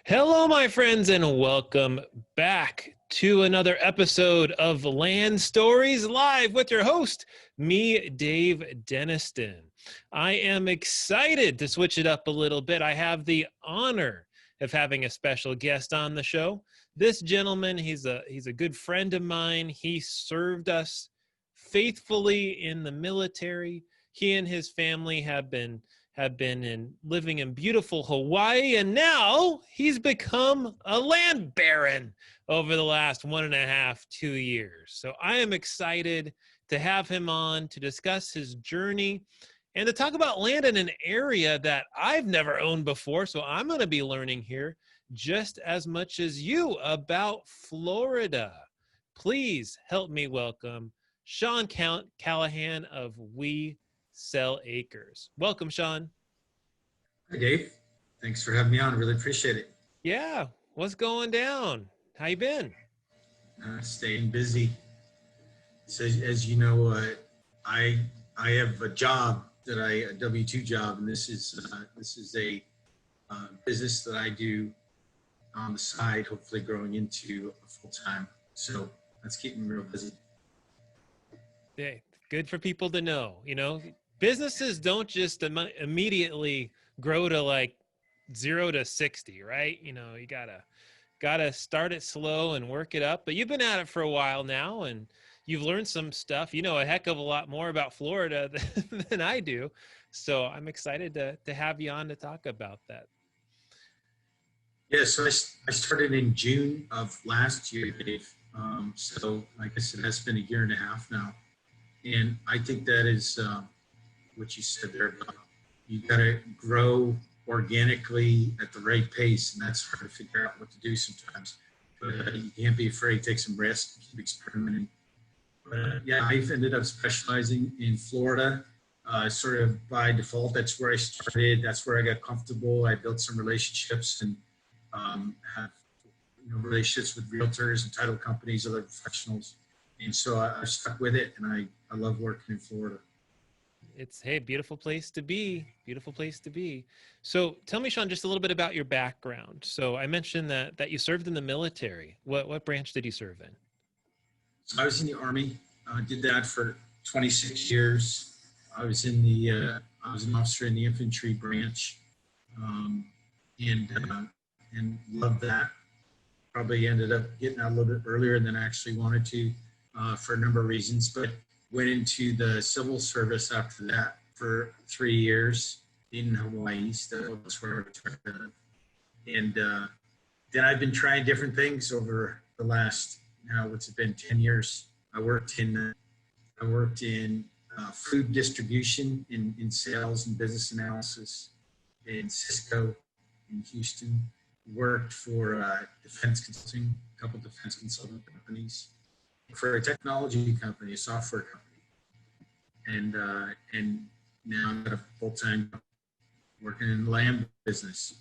Hello, my friends, and welcome back to another episode of Land Stories Live with your host, me, Dave Deniston. I am excited to switch it up a little bit. I have the honor of having a special guest on the show. This gentleman, he's a good friend of mine. He served us faithfully in the military. He and his family have been living in beautiful Hawaii, and now he's become a land baron over the last 1.5, 2 years. So I am excited to have him on to discuss his journey and to talk about land in an area that I've never owned before. So I'm going to be learning here just as much as you about Florida. Please help me welcome Sean Callahan of We Sell Acres. Welcome, Sean. Hi, Dave. Thanks for having me on. Really appreciate it. Yeah, what's going down? How you been? Staying busy. So, as you know, I have a job a W-2 job, and this is a business that I do on the side, hopefully growing into a full time. So that's keeping me real busy. Yeah, good for people to know. Businesses don't just immediately grow to like 0 to 60, right? You gotta start it slow and work it up. But you've been at it for a while now, and you've learned some stuff. You know a heck of a lot more about Florida than I do. So I'm excited to have you on to talk about that. Yeah, so I started in June of last year, Dave. So like I said, that's been a year and a half now. And I think that is what you said there about you got to grow organically at the right pace, and that's hard to figure out what to do sometimes. But you can't be afraid to take some risks, keep experimenting. But yeah, I've ended up specializing in Florida, sort of by default. That's where I started. That's where I got comfortable. I built some relationships and have relationships with realtors and title companies, other professionals. And so I stuck with it, and I love working in Florida. It's beautiful place to be. Beautiful place to be. So tell me, Sean, just a little bit about your background. So I mentioned that you served in the military. What branch did you serve in? So I was in the Army. Did that for 26 years. I was an officer in the infantry branch, and loved that. Probably ended up getting out a little bit earlier than I actually wanted to for a number of reasons, but went into the civil service after that for 3 years in Hawaii. So that's where I retired. And then I've been trying different things over the last, what's it been, 10 years. I worked in food distribution in sales and business analysis in Cisco in Houston. Worked for defense consulting, a couple defense consulting companies, for a technology company, a software company, and now I'm at a full-time working in the land business.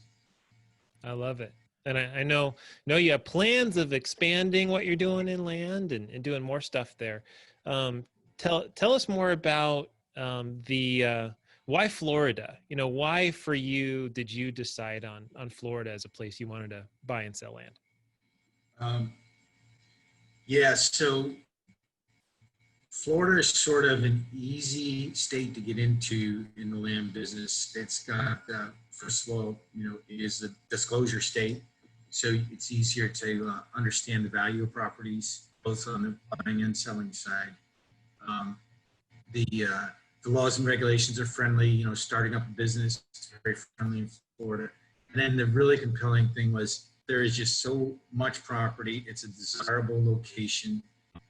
I love it. And I know you have plans of expanding what you're doing in land and doing more stuff there. Tell us more about why Florida? Why for you did you decide on Florida as a place you wanted to buy and sell land? So Florida is sort of an easy state to get into in the land business. It's got, first of all, it is a disclosure state, so it's easier to understand the value of properties, both on the buying and selling side. The laws and regulations are friendly. Starting up a business is very friendly in Florida. And then the really compelling thing was there is just so much property. It's a desirable location,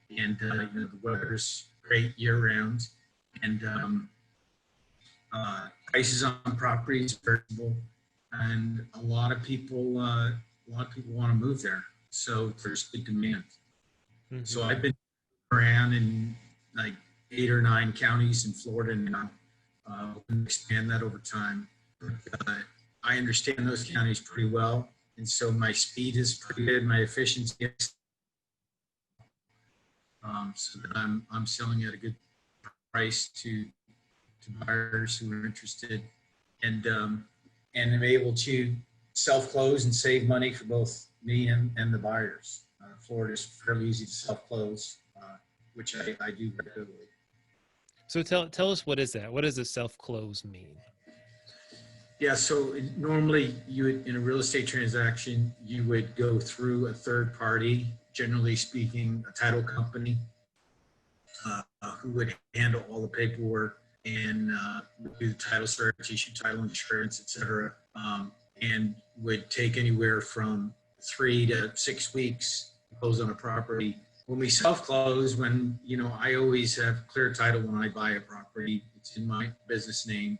and the weather's great year round, and prices on properties are reasonable, and a lot of people want to move there. So there's good demand. Mm-hmm. So I've been around in like 8 or 9 counties in Florida now. Hoping to expand that over time. I understand those counties pretty well, and so my speed is pretty good. My efficiency is so that I'm selling at a good price to buyers who are interested, and I'm able to self-close and save money for both me and the buyers. Florida is fairly easy to self-close, which I do regularly. So tell us, what is that? What does a self-close mean? Yeah, so normally you would, in a real estate transaction, you would go through a third party, generally speaking, a title company, who would handle all the paperwork and do the title search, issue title insurance, et cetera, and would take anywhere from 3 to 6 weeks to close on a property. When we self-close, I always have clear title when I buy a property. It's in my business name.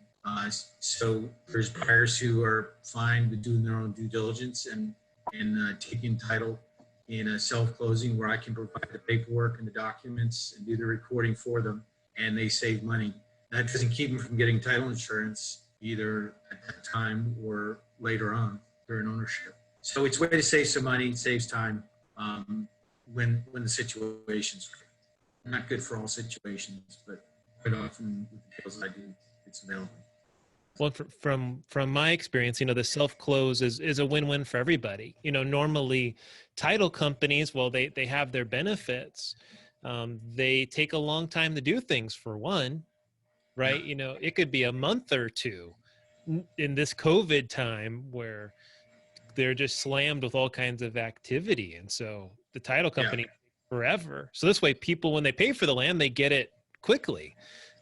So there's buyers who are fine with doing their own due diligence and taking title in a self-closing where I can provide the paperwork and the documents and do the recording for them, and they save money. That doesn't keep them from getting title insurance either at that time or later on during ownership. So it's a way to save some money, saves time when the situation's great. Not good for all situations, but quite often with the deals I do, it's available. Well, from my experience, the self-close is a win-win for everybody. Normally title companies, well, they have their benefits. They take a long time to do things, for one, right? Yeah. It could be a month or two in this COVID time where they're just slammed with all kinds of activity. And so the title company forever. So this way, people, when they pay for the land, they get it quickly.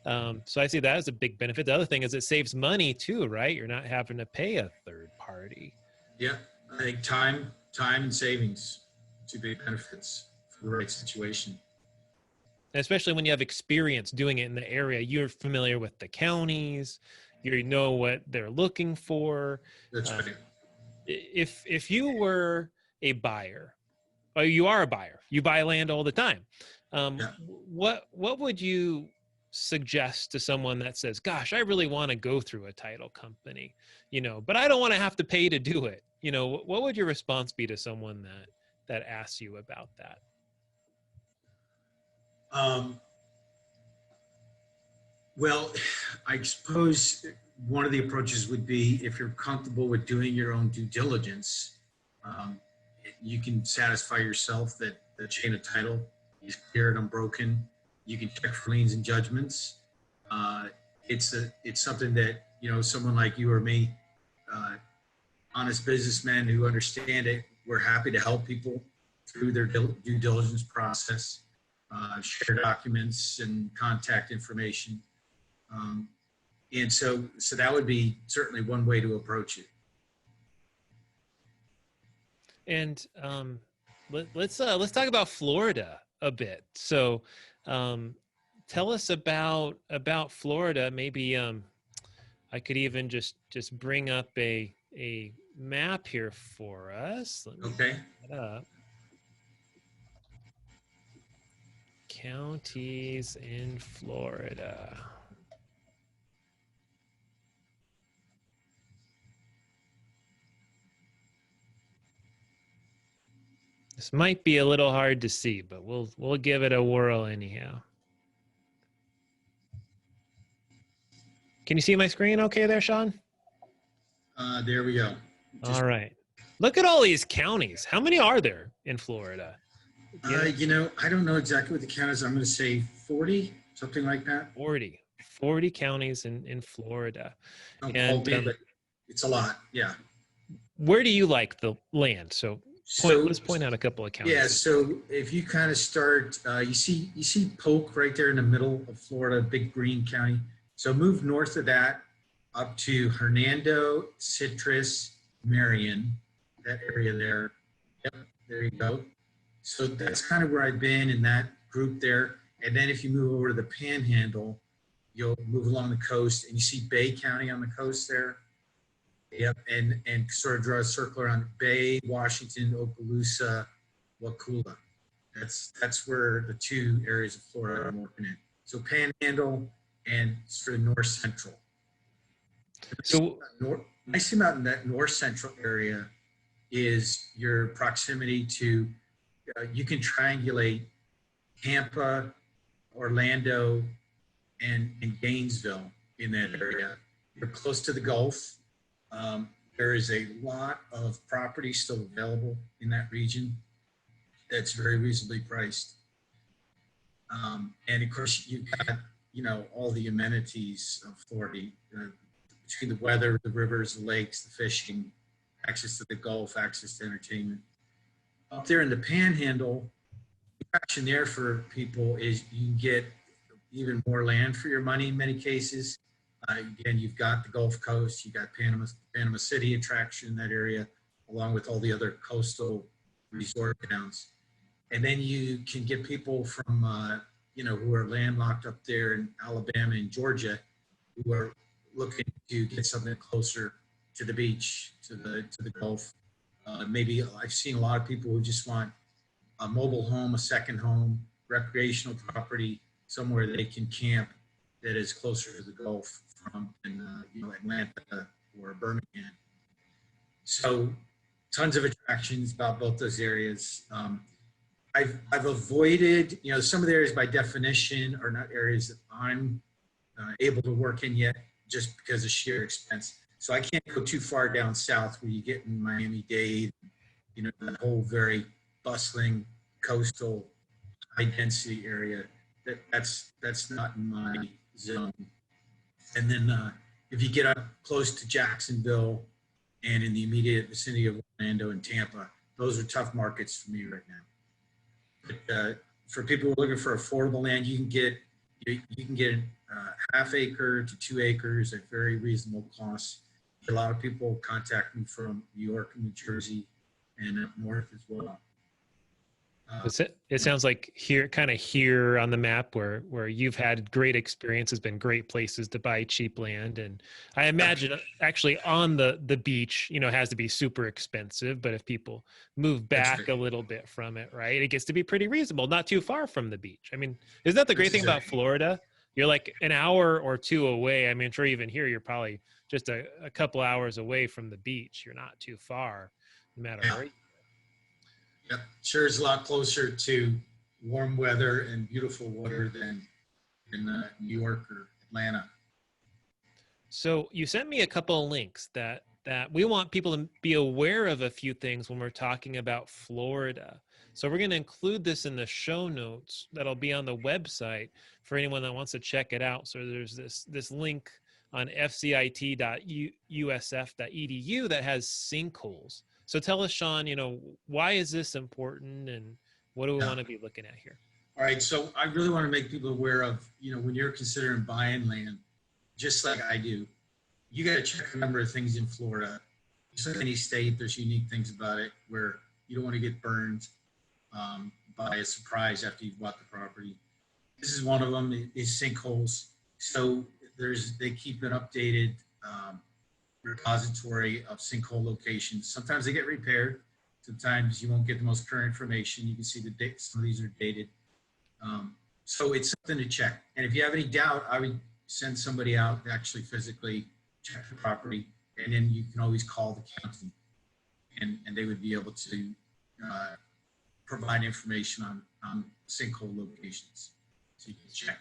So I see that as a big benefit. The other thing is it saves money too, right? You're not having to pay a third party. Yeah, I think time and savings, two big benefits for the right situation. And especially when you have experience doing it in the area, you're familiar with the counties, you know what they're looking for. That's right. If you were a buyer, or you are a buyer, you buy land all the time. What would you suggest to someone that says, gosh, I really want to go through a title company, but I don't want to have to pay to do it? What would your response be to someone that asks you about that? Well, I suppose one of the approaches would be, if you're comfortable with doing your own due diligence, you can satisfy yourself that the chain of title is clear and unbroken. You can check for liens and judgments. It's something that, someone like you or me, honest businessmen who understand it, we're happy to help people through their due diligence process, share documents and contact information. And so that would be certainly one way to approach it. And let's talk about Florida a bit. So tell us about Florida. Maybe I could even just bring up a map here for us. Let me Okay. put that up. Counties in Florida. This might be a little hard to see, but we'll give it a whirl anyhow. Can you see my screen okay there, Sean? There we go. All right. Look at all these counties. How many are there in Florida? I don't know exactly what the count is. I'm going to say 40, something like that. 40 counties in Florida. And but it's a lot. Yeah. Where do you like the land? Let's point out a couple of counties. Yeah. So if you kind of start, you see Polk right there in the middle of Florida, big green county. So move north of that up to Hernando, Citrus, Marion, that area there. Yep. There you go. So that's kind of where I've been in that group there. And then if you move over to the Panhandle, you'll move along the coast and you see Bay County on the coast there. Yep. And sort of draw a circle around Bay, Washington, Okaloosa, Wakulla. That's where the two areas of Florida I'm working in. So Panhandle and sort of North Central. So nice thing about that North Central area is your proximity to, you can triangulate Tampa, Orlando, and Gainesville in that area. You're close to the Gulf. there is a lot of property still available in that region that's very reasonably priced. And of course, you've got, all the amenities of Florida, between the weather, the rivers, the lakes, the fishing, access to the Gulf, access to entertainment. Up there in the Panhandle, the attraction there for people is you can get even more land for your money in many cases. Again, you've got the Gulf Coast, you got Panama City attraction in that area, along with all the other coastal resort towns. And then you can get people from, who are landlocked up there in Alabama and Georgia, who are looking to get something closer to the beach, to the Gulf. Maybe I've seen a lot of people who just want a mobile home, a second home, recreational property, somewhere they can camp that is closer to the Gulf from Atlanta or Birmingham. So tons of attractions about both those areas. I've avoided, some of the areas by definition are not areas that I'm able to work in yet, just because of sheer expense. So I can't go too far down south where you get in Miami-Dade, that whole very bustling coastal high density area. That's not in my zone. And then if you get up close to Jacksonville and in the immediate vicinity of Orlando and Tampa, those are tough markets for me right now. But for people who are looking for affordable land, you can get half acre to 2 acres at very reasonable costs. A lot of people contact me from New York and New Jersey and up north as well. It sounds like here on the map where you've had great experiences, been great places to buy cheap land. And I imagine actually on the beach, has to be super expensive, but if people move back a little bit from it, right, it gets to be pretty reasonable, not too far from the beach. I mean, isn't that the great thing about Florida? You're like an hour or two away. I mean, sure, even here, you're probably just a couple hours away from the beach. You're not too far, no matter where. Yep, sure is a lot closer to warm weather and beautiful water than in New York or Atlanta. So you sent me a couple of links that we want people to be aware of a few things when we're talking about Florida. So we're going to include this in the show notes that'll be on the website for anyone that wants to check it out. So there's this link on fcit.usf.edu that has sinkholes. So tell us, Sean, why is this important and what do we want to be looking at here? All right. So I really want to make people aware of, when you're considering buying land, just like I do, you got to check a number of things in Florida. Just like any state, there's unique things about it where you don't want to get burned by a surprise after you've bought the property. This is one of them, is sinkholes. So they keep an updated repository of sinkhole locations. Sometimes they get repaired. Sometimes you won't get the most current information. You can see the date. Some of these are dated. So it's something to check. And if you have any doubt, I would send somebody out to actually physically check the property. And then you can always call the county and they would be able to provide information on sinkhole locations. So you can check.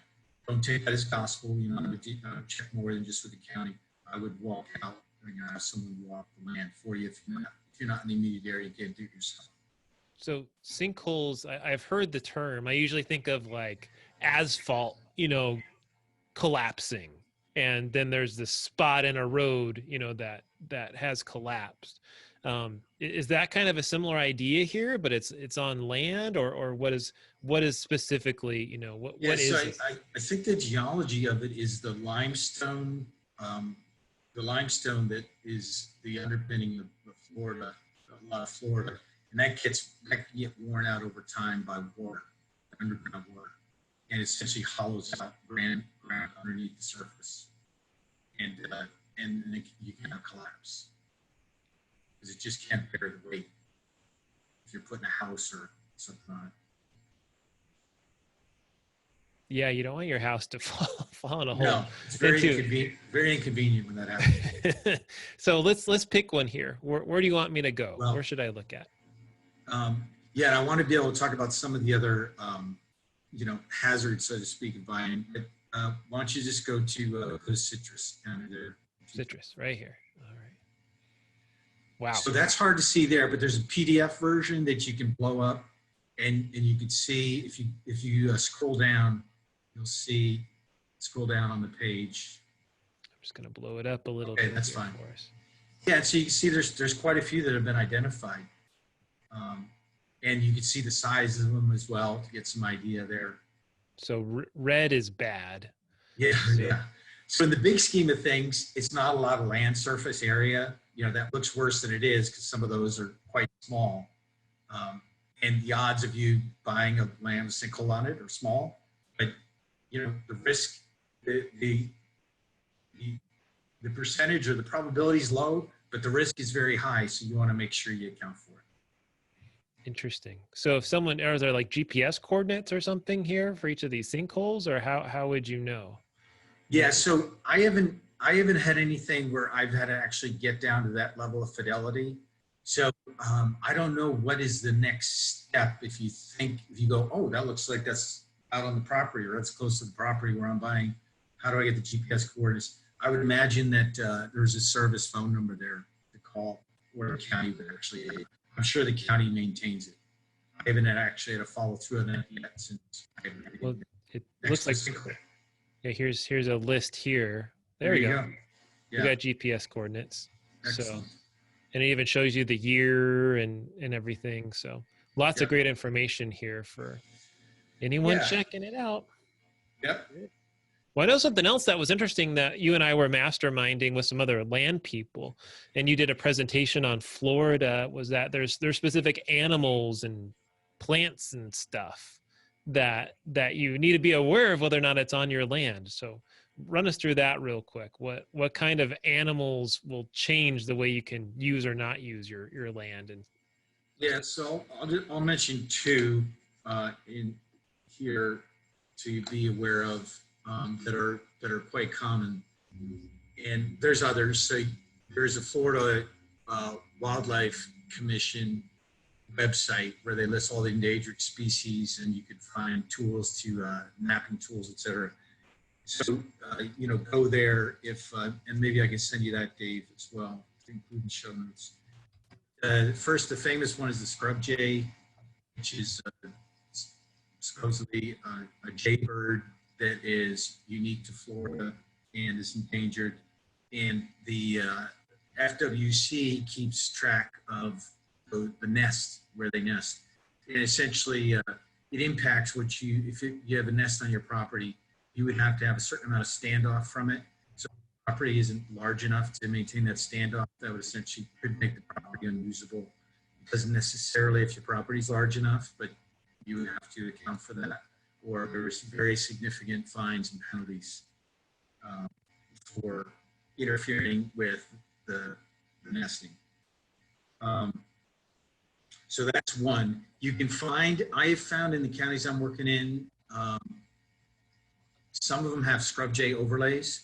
Don't take that as gospel. I would check more than just with the county. I would walk out and have someone walk the land for you if you're not in the immediate area. You can't do it yourself. So sinkholes, I've heard the term. I usually think of like asphalt, collapsing, and then there's this spot in a road, that has collapsed. Is that kind of a similar idea here, but it's on land, or what is specifically, what is it? I think the geology of it is the limestone. The limestone that is the underpinning of Florida, a lot of Florida, and that can get worn out over time by water, underground water, and essentially hollows out ground underneath the surface, and you kind of collapse because it just can't bear the weight if you're putting a house or something on it. Yeah, you don't want your house to fall in a hole. No, it's very inconvenient when that happens. So let's pick one here. Where do you want me to go? Well, where should I look at? And I want to be able to talk about some of the other, hazards, so to speak, of buying. But why don't you just go to Cypress down there? Citrus, right here. All right. Wow. So that's hard to see there, but there's a PDF version that you can blow up, and you can see if you scroll down, you'll see, scroll down on the page. I'm just going to blow it up a little Okay, bit. that's fine. For us. Yeah, so you can see there's quite a few that have been identified. And you can see the size of them as well to get some idea there. So red is bad. Yeah, yeah. So in the big scheme of things, it's not a lot of land surface area. That looks worse than it is because some of those are quite small. And the odds of you buying a land with sinkhole on it are small. But, the risk, the percentage or the probability is low, but the risk is very high. So you want to make sure you account for it. Interesting. So if someone, are there like GPS coordinates or something here for each of these sinkholes, or how would you know? Yeah, so I haven't had anything where I've had to actually get down to that level of fidelity. So I don't know what is the next step if you go, oh, that looks like that's out on the property or that's close to the property where I'm buying. How do I get the GPS coordinates? I would imagine that there's a service phone number there to call, or the county would actually aid. I'm sure the county maintains it. I haven't actually had to follow through on that yet since I haven't had Well, it looks like, yeah, here's a list here. There you go. Yeah. We got GPS coordinates. Excellent. So, and it even shows you the year and everything. So lots of great information here for anyone checking it out. Yep. Well, I know something else that was interesting that you and I were masterminding with some other land people, and you did a presentation on Florida, was that there's specific animals and plants and stuff that you need to be aware of whether or not it's on your land. So run us through that real quick. What kind of animals will change the way you can use or not use your land? And yeah, so I'll mention two in here to be aware of. That are quite common, and there's others. So there's a Florida Wildlife Commission website where they list all the endangered species, and you can find tools to mapping tools, etc. So go there if and maybe I can send you that, Dave, as well, including show notes. First, the famous one is the scrub jay, which is supposedly a jaybird that is unique to Florida and is endangered. And the FWC keeps track of the nest, where they nest. And essentially, it impacts if you have a nest on your property, you would have to have a certain amount of standoff from it. So if the property isn't large enough to maintain that standoff, that would essentially could make the property unusable. It doesn't necessarily if your property is large enough, but you would have to account for that. Or there's very significant fines and penalties for interfering with the nesting. So that's one. You can find, I have found in the counties I'm working in, some of them have scrub jay overlays,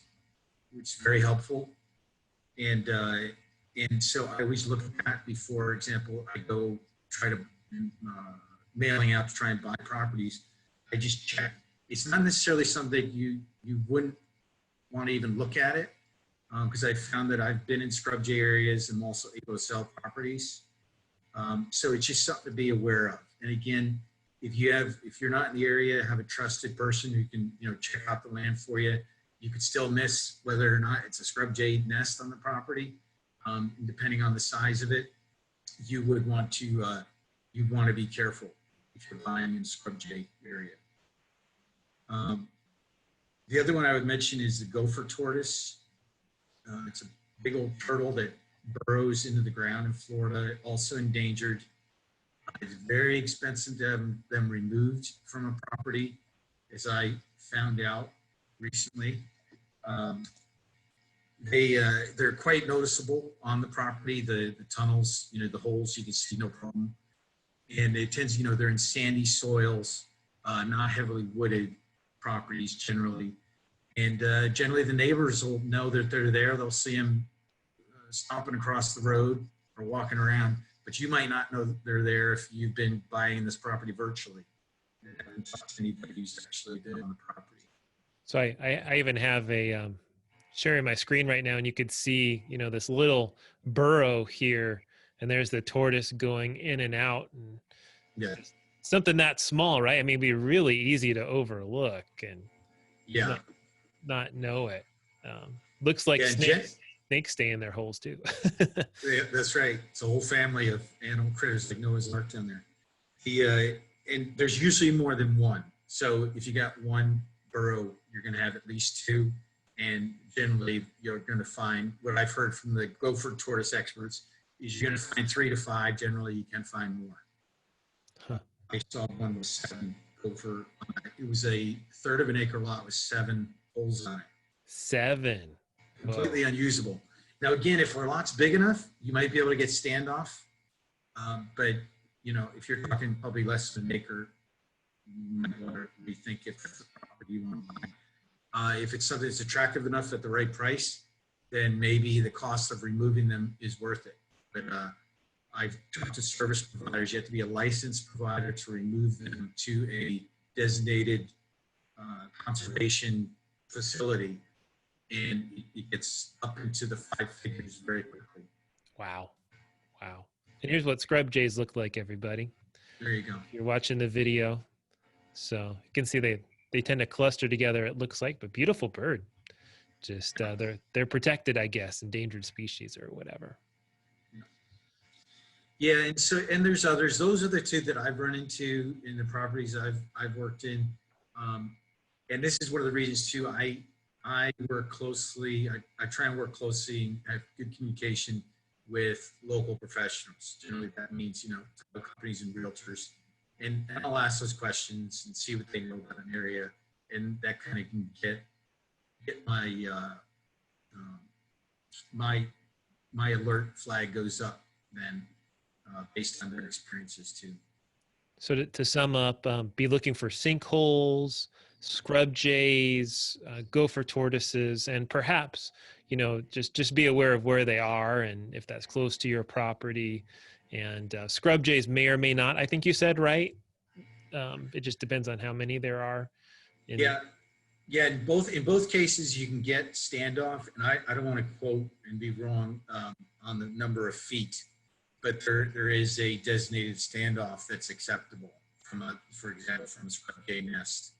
which is very helpful. And so I always look at that before, for example, I go try to mailing out to try and buy properties. I just check. It's not necessarily something you wouldn't want to even look at it, because I found that I've been in scrub jay areas and also able to sell properties. So it's just something to be aware of. And again, if you're not in the area, have a trusted person who can check out the land for you. You could still miss whether or not it's a scrub jay nest on the property. Depending on the size of it, you would want to be careful if you're buying in scrub jay area. The other one I would mention is the gopher tortoise. It's a big old turtle that burrows into the ground in Florida, also endangered. It's very expensive to have them removed from a property, as I found out recently. They're quite noticeable on the property. The tunnels, the holes, you can see no problem. And it tends, they're in sandy soils, not heavily wooded properties generally. And generally the neighbors will know that they're there. They'll see them stomping across the road or walking around, but you might not know that they're there if you've been buying this property virtually and haven't talked to anybody who's actually been on the property. So I even have a sharing my screen right now, and you could see this little burrow here and there's the tortoise going in and out, and Yeah. something that small, right? I mean, it'd be really easy to overlook and Yeah. not know it. Looks like Yeah. And snakes stay in their holes too. yeah, that's right. It's a whole family of animal critters like Noah's Ark down there. And there's usually more than one. So if you got one burrow, you're going to have at least two. And generally, you're going to find what I've heard from the gopher tortoise experts is you're going to find 3 to 5. Generally, you can find more. Huh. I saw one with 7 gopher. It was a third of an acre lot with 7 holes on it. 7. Completely unusable. Now, again, if our lot's big enough, you might be able to get standoff. But, if you're talking probably less than an acre, you might want to rethink if that's the property you want to buy. If it's something that's attractive enough at the right price, then maybe the cost of removing them is worth it. But I've talked to service providers. You have to be a licensed provider to remove them to a designated conservation facility. And it gets up into the 5 figures very quickly. Wow. And here's what scrub jays look like, everybody. There you go. You're watching the video. So you can see they tend to cluster together, it looks like, but beautiful bird. Just they're protected, I guess, endangered species or whatever. Yeah, and there's others. Those are the 2 that I've run into in the properties I've worked in. And this is one of the reasons too. I work closely. I try and work closely and have good communication with local professionals. Generally, that means companies and realtors, and I'll ask those questions and see what they know about an area, and that kind of can get my alert flag goes up then based on their experiences too. So to sum up, be looking for sinkholes, scrub jays, gopher tortoises, and perhaps, just be aware of where they are and if that's close to your property. And scrub jays may or may not, I think you said, right? It just depends on how many there are. Yeah. In both cases, you can get standoff, and I don't want to quote and be wrong on the number of feet, but there is a designated standoff that's acceptable for example, from a scrub jay nest.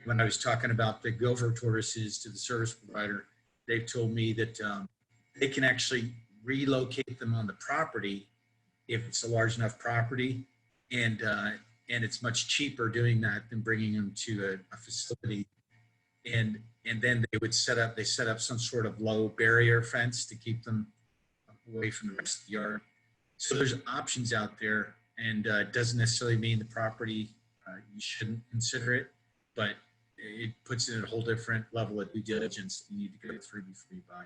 When I was talking about the gopher tortoises to the service provider, they've told me that they can actually relocate them on the property if it's a large enough property, and it's much cheaper doing that than bringing them to a facility. And then they set up some sort of low barrier fence to keep them away from the rest of the yard. So there's options out there, and it doesn't necessarily mean the property you shouldn't consider it, but it puts it at a whole different level of due diligence that you need to go through before you buy.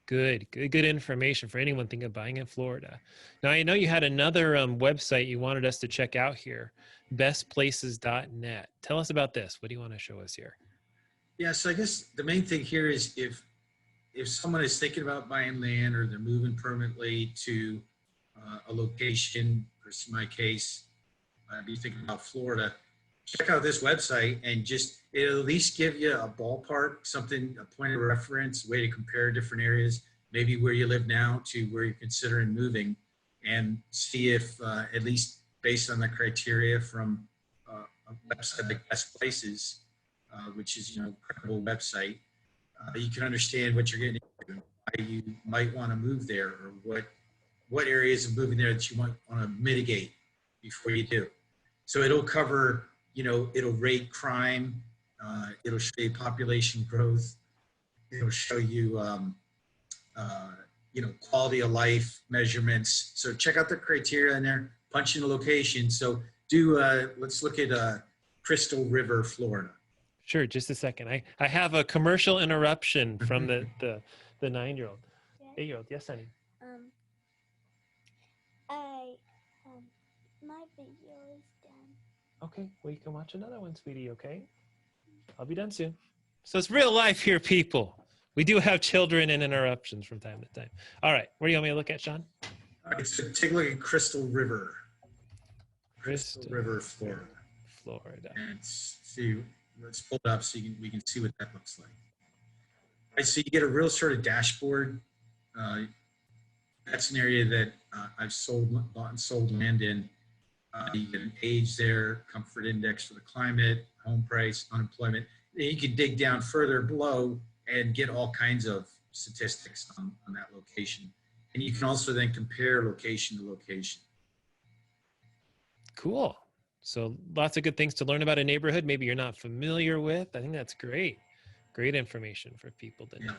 Good information for anyone thinking of buying in Florida. Now, I know you had another website you wanted us to check out here, bestplaces.net. Tell us about this. What do you want to show us here? Yeah, so I guess the main thing here is if someone is thinking about buying land or they're moving permanently to a location, or in my case, I'd be thinking about Florida, check out this website and it'll at least give you a ballpark, a point of reference, a way to compare different areas, maybe where you live now to where you're considering moving, and see if, at least based on the criteria from a website like Best Places, which is, a credible website, you can understand what you're getting into, why you might want to move there, or what areas of moving there that you might want to mitigate before you do. So it'll cover, it'll rate crime, it'll show you population growth, it'll show you, quality of life measurements. So check out the criteria in there, punch in a location. So let's look at Crystal River, Florida. Sure, just a second. I have a commercial interruption from the 9-year-old. 8-year-old, yes, honey. My video is done. Okay, well, you can watch another one, sweetie, okay? I'll be done soon. So it's real life here, people. We do have children and interruptions from time to time. All right, where do you want me to look at, Sean? All right, so take a look at Crystal River. Crystal River, Florida. And see, let's pull it up so we can see what that looks like. All right, so you get a real sort of dashboard That's an area that I've bought and sold land in. You get an age there, comfort index for the climate, home price, unemployment. Then you can dig down further below and get all kinds of statistics on that location. And you can also then compare location to location. Cool. So lots of good things to learn about a neighborhood maybe you're not familiar with. I think that's great. Great information for people to know.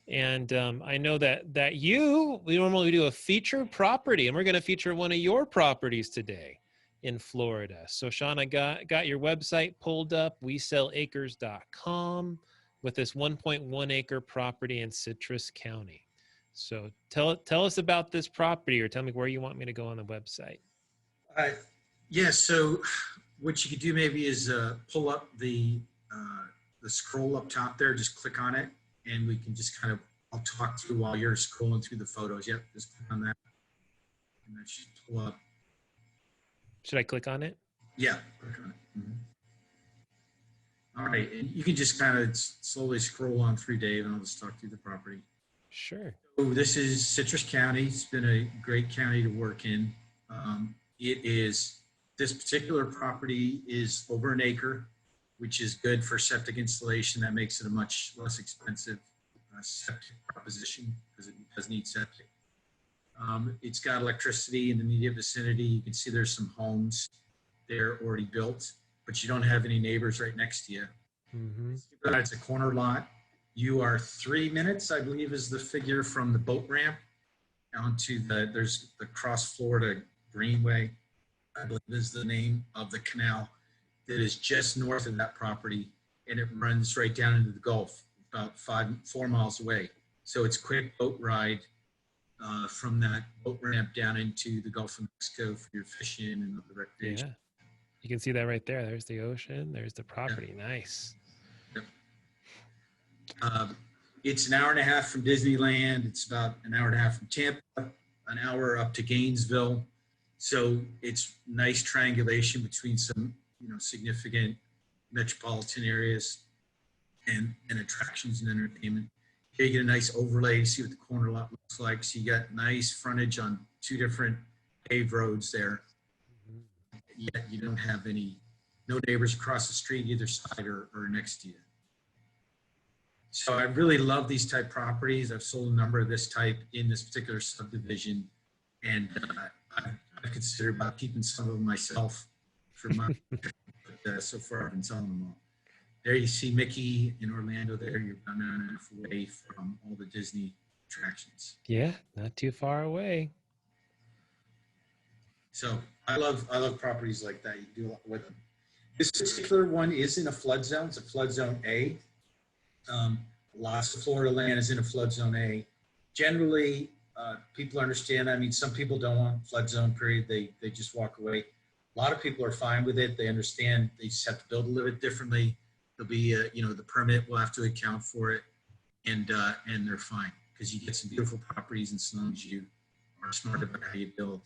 And I know that we normally do a featured property, and we're going to feature one of your properties today in Florida. So Sean, I got your website pulled up, wesellecres.com, with this 1.1 acre property in Citrus County. So tell us about this property, or tell me where you want me to go on the website. Yeah, so what you could do maybe is pull up the scroll up top there, just click on it, and we can just kind of, I'll talk through while you're scrolling through the photos. Yep, just click on that, and that should pull up. Should I click on it? Yeah, click on it. Mm-hmm. All right, and you can just kind of slowly scroll on through, Dave, and I'll just talk through the property. Sure. So this is Citrus County. It's been a great county to work in. This particular property is over an acre, which is good for septic installation. That makes it a much less expensive septic proposition because it does need septic. It's got electricity in the immediate vicinity. You can see there's some homes there already built, but you don't have any neighbors right next to you. Mm-hmm. It's a corner lot. You are 3 minutes, I believe, is the figure from the boat ramp down to there's the Cross Florida Greenway, I believe is the name of the canal that is just north of that property, and it runs right down into the Gulf, about 4 miles away. So it's a quick boat ride from that boat ramp down into the Gulf of Mexico for your fishing and other recreation. Yeah, you can see that right there. There's the ocean. There's the property. Yeah. Nice. Yep. It's an hour and a half from Disneyland. It's about an hour and a half from Tampa, an hour up to Gainesville. So it's nice triangulation between some, significant metropolitan areas and attractions and entertainment. Here you get a nice overlay to see what the corner lot looks like. So you got nice frontage on 2 different paved roads there. Yet you don't have no neighbors across the street either side or next to you. So I really love these type properties. I've sold a number of this type in this particular subdivision, and I've considered about keeping some of them myself for my, but so far I've been selling them all. There you see Mickey in Orlando there. You're about an hour and a half away from all the Disney attractions. Yeah, not too far away. So I love properties like that. You can do a lot with them. This particular one is in a flood zone. It's a flood zone A. Lots of Florida land is in a flood zone A. Generally, people understand. I mean, some people don't want flood zone period. They just walk away. A lot of people are fine with it. They understand they just have to build a little bit differently. There'll be, the permit will have to account for it, and they're fine because you get some beautiful properties, and as long as you are smart about how you build,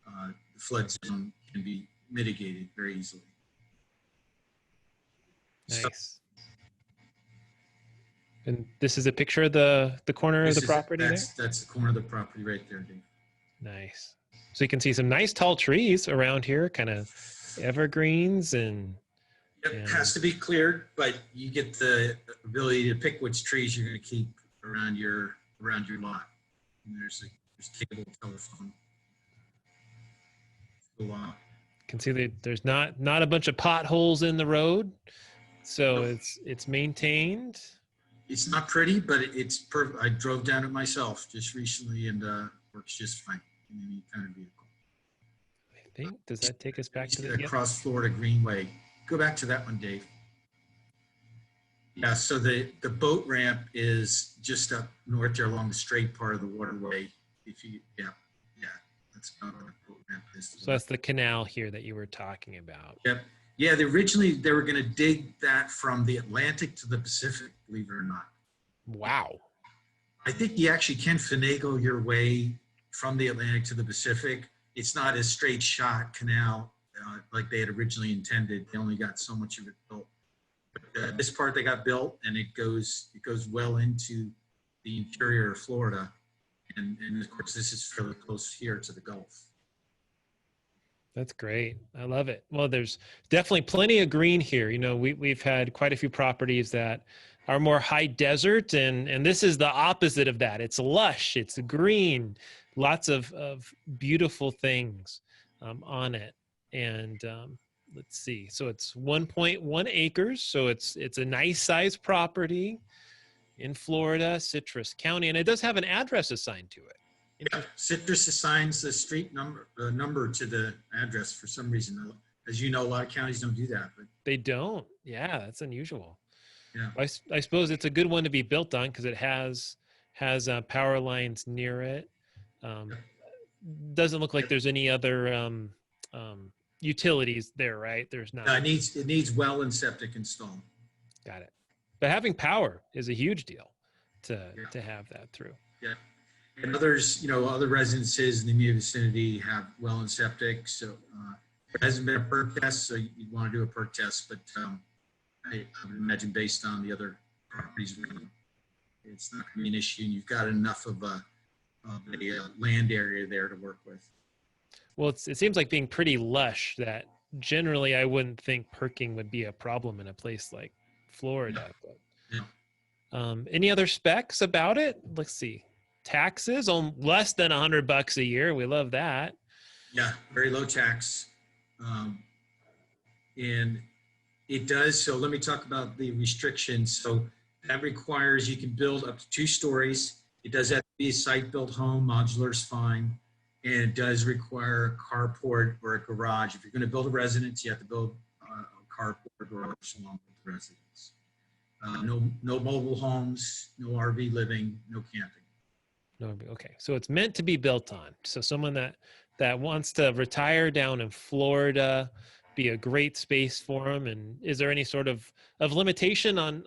the flood zone can be mitigated very easily. Nice. So, and this is a picture of the corner of the property there? That's the corner of the property right there, Dave. Nice. So you can see some nice tall trees around here, kind of evergreens and... It has to be cleared, but you get the ability to pick which trees you're going to keep around your lot. And there's cable telephone. You can see that there's not a bunch of potholes in the road, so nope. It's maintained. It's not pretty, but it's perfect. I drove down it myself just recently, and works just fine in any kind of vehicle. I think, does that take us back to the Cross Florida Greenway? Go back to that one, Dave. Yeah, so the boat ramp is just up north there along the straight part of the waterway. That's about what the boat ramp is. So that's the canal here that you were talking about. Yep. Yeah, originally they were going to dig that from the Atlantic to the Pacific, believe it or not. Wow. I think you actually can finagle your way from the Atlantic to the Pacific. It's not a straight shot canal like they had originally intended. They only got so much of it built. But this part they got built, and it goes well into the interior of Florida. And of course, this is fairly close here to the Gulf. That's great. I love it. Well, there's definitely plenty of green here. You know, we've had quite a few properties that are more high desert, and this is the opposite of that. It's lush, it's green, lots of beautiful things on it. And let's see. So it's 1.1 acres. So it's a nice sized property in Florida, Citrus County, and it does have an address assigned to it. Yeah, Citrus assigns the street number to the address for some reason. As you know, a lot of counties don't do that, but They don't. Yeah, that's unusual. yeah, I suppose it's a good one to be built on because it has power lines near it. Doesn't look like there's any other utilities there, right? There's not. it needs well and septic installed. Got it. But having power is a huge deal to Yeah. have that through. Yeah. And others, other residences in the immediate vicinity have well and septic. So it hasn't been a perk test, so you'd want to do a perk test. But I would imagine based on the other properties, it's not going to be an issue. And you've got enough of a land area there to work with. Well, it seems like being pretty lush that generally I wouldn't think perking would be a problem in a place like Florida. Yeah. But, any other specs about it? Let's see. Taxes on less than $100 a year. We love that. Yeah, very low tax. And it does. So let me talk about the restrictions. So that requires you can build up to 2 stories. It does have to be a site-built home. Modular is fine. And it does require a carport or a garage. If you're going to build a residence, you have to build a carport or garage along with the residence. No mobile homes, no RV living, no camping. No, okay. So it's meant to be built on. So someone that wants to retire down in Florida, be a great space for them. And is there any sort of limitation on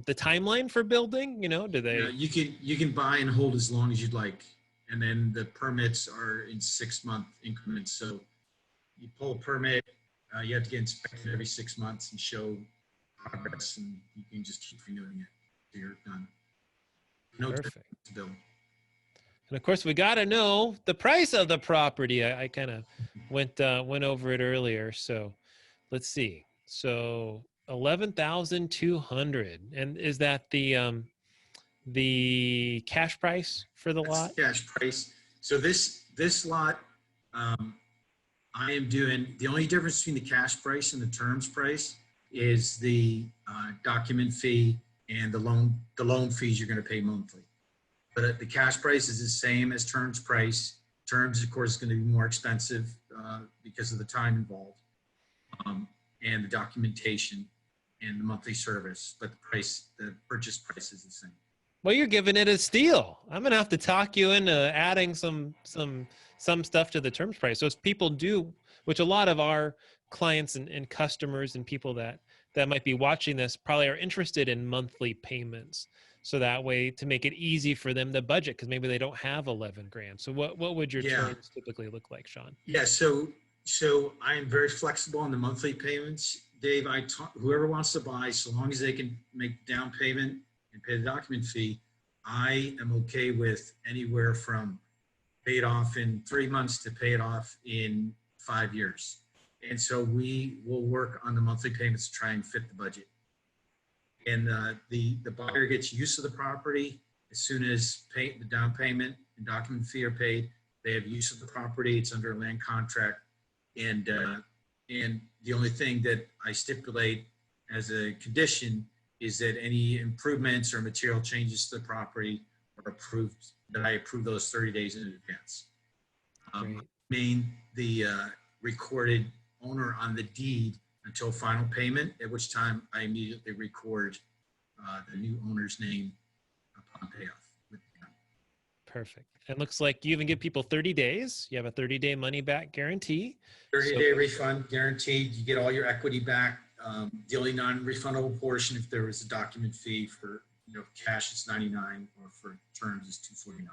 the timeline for building? Do they? Yeah, you can buy and hold as long as you'd like, and then the permits are in 6-month increments. So you pull a permit, you have to get inspected every 6 months and show progress, and you can just keep renewing it till you're done. No Perfect. to build. And of course, we got to know the price of the property. I kind of went over it earlier. So let's see. So 11,200, and is that the cash price for the That's lot? the cash price. So this lot, I am doing, the only difference between the cash price and the terms price is the document fee and the loan fees you're going to pay monthly. But the cash price is the same as terms price. Terms, of course, is going to be more expensive because of the time involved and the documentation and the monthly service. But the purchase price is the same. Well, you're giving it a steal. I'm gonna have to talk you into adding some stuff to the terms price. So as people do, which a lot of our clients and customers and people that might be watching this probably are interested in monthly payments. So that way to make it easy for them to budget, because maybe they don't have 11 grand. So what would your terms typically look like, Sean? Yeah, so I am very flexible on the monthly payments. Dave, whoever wants to buy, so long as they can make down payment and pay the document fee, I am okay with anywhere from pay it off in 3 months to pay it off in 5 years. And so we will work on the monthly payments to try and fit the budget. And the buyer gets use of the property as soon as the down payment and document fee are paid. They have use of the property. It's under a land contract. And the only thing that I stipulate as a condition is that any improvements or material changes to the property are approved, that I approve those 30 days in advance. The recorded owner on the deed until final payment, at which time I immediately record the new owner's name upon payoff. Perfect. And looks like you even give people 30 days. You have a 30-day money back guarantee. 30-day refund guaranteed. You get all your equity back. The only non-refundable portion, if there was a document fee for cash, it's $99, or for terms is $249.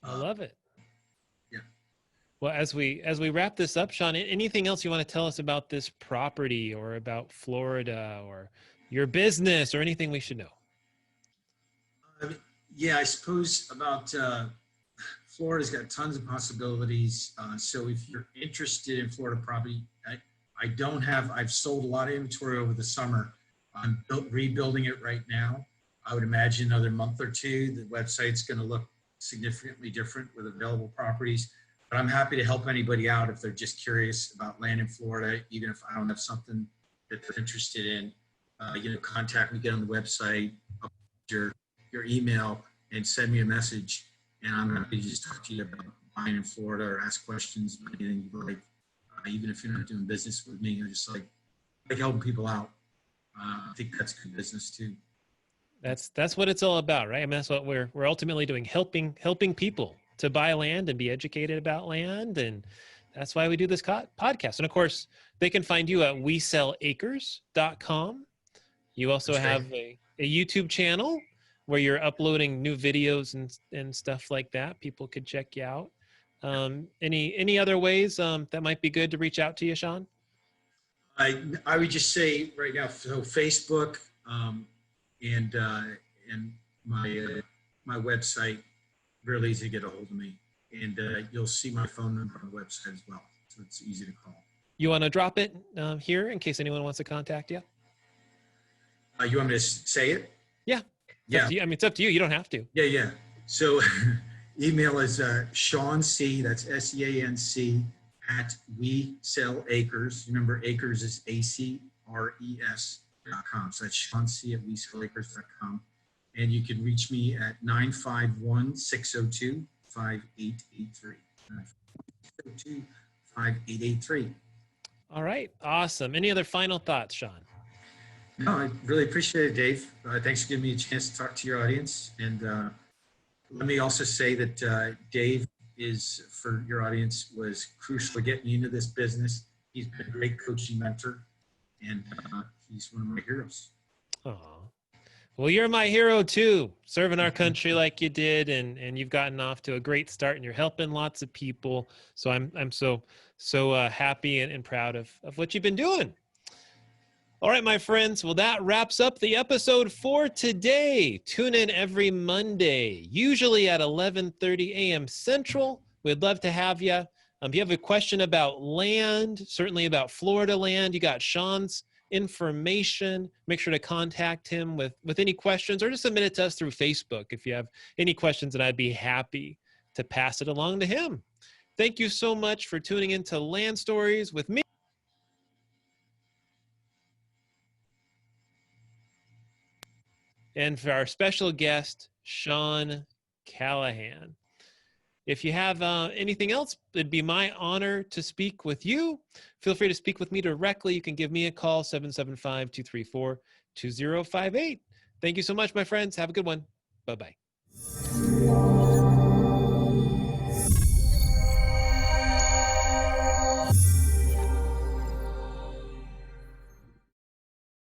I love it. Yeah. Well, as we wrap this up, Sean, anything else you want to tell us about this property or about Florida or your business or anything we should know? Yeah, I suppose about Florida's got tons of possibilities. So if you're interested in Florida property, I've sold a lot of inventory over the summer. I'm rebuilding it right now. I would imagine another month or two, the website's going to look significantly different with available properties. But I'm happy to help anybody out if they're just curious about land in Florida, even if I don't have something that they're interested in. Contact me, get on the website, your email, and send me a message. And I'm happy to just talk to you about buying in Florida or ask questions about anything you like. Even if you're not doing business with me, I just like helping people out. I think that's good business too. That's what it's all about, right? I mean, that's what we're ultimately doing, helping people to buy land and be educated about land. And that's why we do this podcast. And of course, they can find you at wesellecres.com. You also have a YouTube channel where you're uploading new videos and stuff like that. People could check you out. Any other ways that might be good to reach out to you, Sean? I would just say right now, so Facebook and my website, really easy to get a hold of me. And you'll see my phone number on the website as well. So it's easy to call. You want to drop it here in case anyone wants to contact you? You want me to say it? Yeah. Yeah. I mean, it's up to you. You don't have to. Yeah. So email is Sean C, that's SEANC, at WeSellAcres. Remember, acres is ACRES.com. So that's Sean C at WeSellAcres.com. And you can reach me at 951-602-5883. 952-5883. All right. Awesome. Any other final thoughts, Sean? No, I really appreciate it, Dave. Thanks for giving me a chance to talk to your audience. And let me also say that Dave for your audience, was crucial getting you into this business. He's been a great coaching mentor, and he's one of my heroes. Oh, well, you're my hero too, serving our country like you did, and you've gotten off to a great start, and you're helping lots of people. So I'm so happy and proud of what you've been doing. All right, my friends. Well, that wraps up the episode for today. Tune in every Monday, usually at 11:30 a.m. Central. We'd love to have you. If you have a question about land, certainly about Florida land, you got Sean's information. Make sure to contact him with any questions, or just submit it to us through Facebook if you have any questions, and I'd be happy to pass it along to him. Thank you so much for tuning into Land Stories with me. And for our special guest, Sean Callahan. If you have anything else, it'd be my honor to speak with you. Feel free to speak with me directly. You can give me a call, 775-234-2058. Thank you so much, my friends. Have a good one. Bye-bye.